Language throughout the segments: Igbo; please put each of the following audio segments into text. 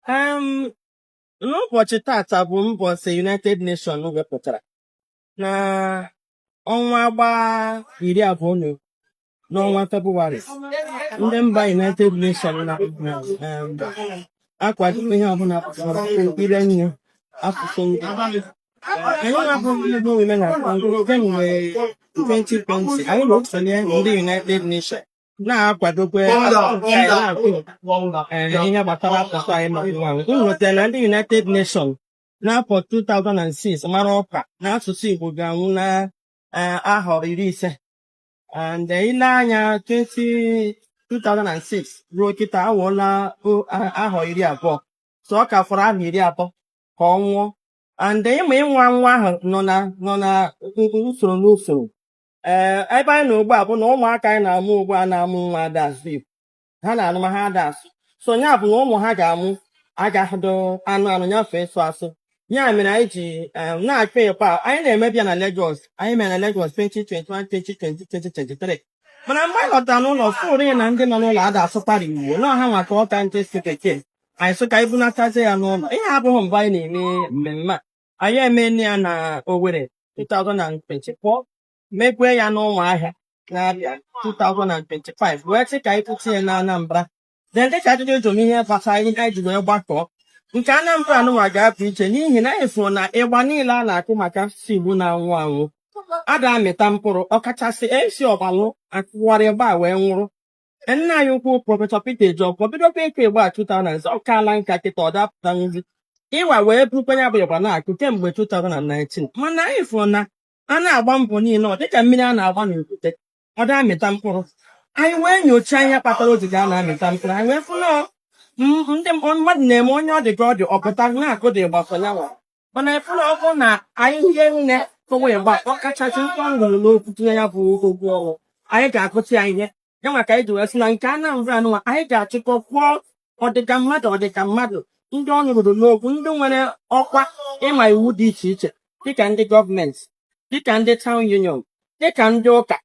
Um, n'ụbọchị tata bụ mbọsị United Nations wepụtara na ọnwa gbaa 20 n'ọnwa Febụwarị. Ndị mba United Nations na akwado ihe ọbụla gbasara ire nne asụsụ ndị anyị na-abụ ndị women na kemgbe 2020 anyị na-esonye ndị United Nations na-akwadokwe ihe gbasara asụsụ anyị ma nwanwe. M nwetara ndị United Nations n'afọ 2006 mara ọka na asụsụ Igbo ga-anwụ na ahọ 50. And ile anya 2006 ruo kịta awụọla ahọ 20 so ọ ka fọrọ ahọ 30 ka ọ nwụọ. And ịma ịnwa nwa ahụ nọ na usoro n'usoro. Ebe anyị na ugbu a bụ na ụmụaka anyị na-amụ ugbu a na-amụ nwa ada asụ Igbo, ha na-anụ ma ha ada asụ. So ya bụ na ụmụ ha ga-amụ agaghịdo anụ nyafee ịsụ asụ. Ya mere anyị ji na-achọ ịkwa anyị na-emebịa na Lagos. Anyị mere na Lagos 2021, 2020, 2023. Mana mgbe anyị lọtara n'ụlọ fụrụ ya na ndị nọ n'ụlọ ada asụkpara Igbo na ọha maka ọka ntị si bekee anyị sị ka anyị bunatazie ya n'ụlọ. Ihe abụghị mgbe anyị na-eme mmemme a. Anyị emene ya na Owerri 2024, mekwe ya n'Ụmụahịa na-abịa 2025, wee sị ka anyị pụta ya na Anambra. Then dịka ajụjụ ejom ihe gbasara ihe anyị ji wee gbakọọ nke Anambra nụnwa ga-apụ iche n'ihi na anyị fụrụ na ịgba niile a na-akụ maka asụsụ Igbo na-anwụ anwụ ada amịta mkpụrụ, ọkachasị esi ọgbalụ akụwarị ịgba wee nwụrụ. Nna anyị ukwu Prọfesọ Peter Ejiofor bidokwa ịkụ ịgba 2000 ọ kaala nka kịta ọ dapụta nri ịwa wee bụrụkwa ya bụ ịgba na-akụ kemgbe 2019. Mana anyị fụrụ na a na-agba mbọ niile ọ dịka mmiri a na-agba n'okwute ọ da amịta mkpụrụ. Anyị wee nyochaa ihe kpatara o ji ga na-amịta mkpụrụ. Anyị wee fụrụ ndị mmadụ na-eme onye ọ dị ka ọ dị ọpụta na-akụ dị ịgba sọ nyanwa. Mana ịfụrụ ọkụ na anyị ihe nne kụwa ịgba ọkachasị nkọ ngụrụ n'okwu tinye ya bụ ogwu ọrụ anyị ga-akụti ya ihe ya maka anyị ji wee sị na nke Anambra nụnwa anyị ga-achịkọ kwụọ ọdịka mmadụ ndị ọ nụrụ n'okwu, ndị nwere ọkwa ịma iwu dị iche iche dịka ndị gọọmenti, dịka ndị taụn union, dịka ndị ụka,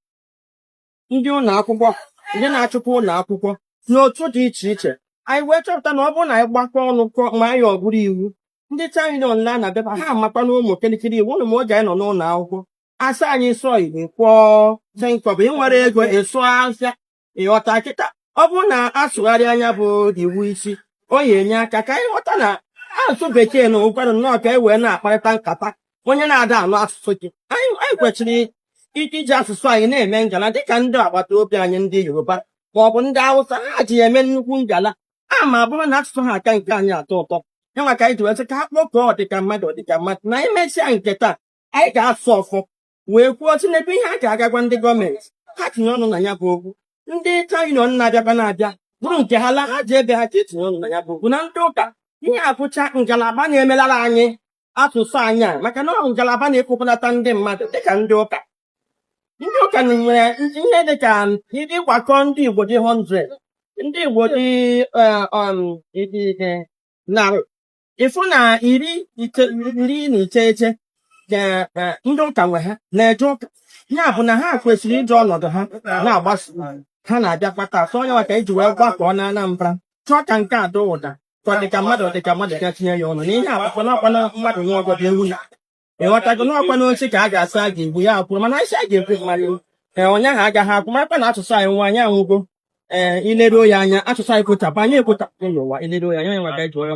ndị ụlọ akwụkwọ, ndị na-achịkwa ụlọ akwụkwọ n'otu dị iche iche. Anyị wee chọpụta na ọ bụrụ na anyị gbakọ ọnụ ma anyị ọ bụrụ iwu ndị taụn union la na-abịaba ha amakwa na ụmụ kirikiri iwu ụlụ ma oge anyị nọ n'ụlọ akwụkwọ asa anyị sụọ Igbo kwụọ tenkọbụ ịnwere ego ịsụ afịa ịghọta kịta. Ọ bụrụ na asụgharị anya bụ iwu isi o ya enye aka ka anyị ghọta na asụsụ bekee na ụkwado nnọọ ka e wee na-akparịta nkata onye na-ada anụ asụsụ gị. Anyị kwesịrị iji asụsụ anyị na-eme ngala dịka ndị agbata obi anyị ndị Yoruba maọbụ ndị Hausa ha ji eme nnukwu ngala ma bụrụ na asụsụ ha aka nke anyị atọ ụtọ. Ya maka anyị ji wee sị ka ha kpọkọọ ọdịka mmadụ na anyị mesịa nke taa anyị ga-asụ ọfọ wee kwuo si n'ebe ihe a ga-agagwa ndị gọọmenti ha tinye ọnụ na ya bụ okwu. Ndị taụn union na-abịa bụrụ nke ha la ha ji ebe ha ji etinye ọnụ na ya bụ okwu. Na ndị ụka ihe abụcha ngalaba na-emelara anyị asụsụ anyị a maka na ngalaba na-ekpokọnata ndị mmadụ dịka ndị ụka. Ndị ụka nwere ihe dịka ịgbakọ ndị Igbo dị 100, ndị Igbo dị narị, ịfụ na 19 ndị ụka nwe ha na-eje ụka. Ya bụ na ha kwesịrị iji ọnọdụ ha na-agbaso ha na-abịa kpata asọ onye maka iji wee gbakọọ na Anambra chọọ ka nke a dụ ụda ka ọdịka mmadụ ga-tinye ya ọnụ n'ihe akwụkwọ n'ọkwa na mmadụ nwe ọgọdọ ewu ya ịghọtago n'ọkwa n'oche ka a ga-asị a ga-egbu ya akwụrụ mana isi a ga-ekwu mmadụ onye ahụ agaghị akwụ marakwa na asụsụ anyị nwa anyị anwụgo ileruo ya anya asụsụ anyị ekwotapụ anyị ekwotapụ n'ụwa ileruo ya anya nwe ga-eji ọya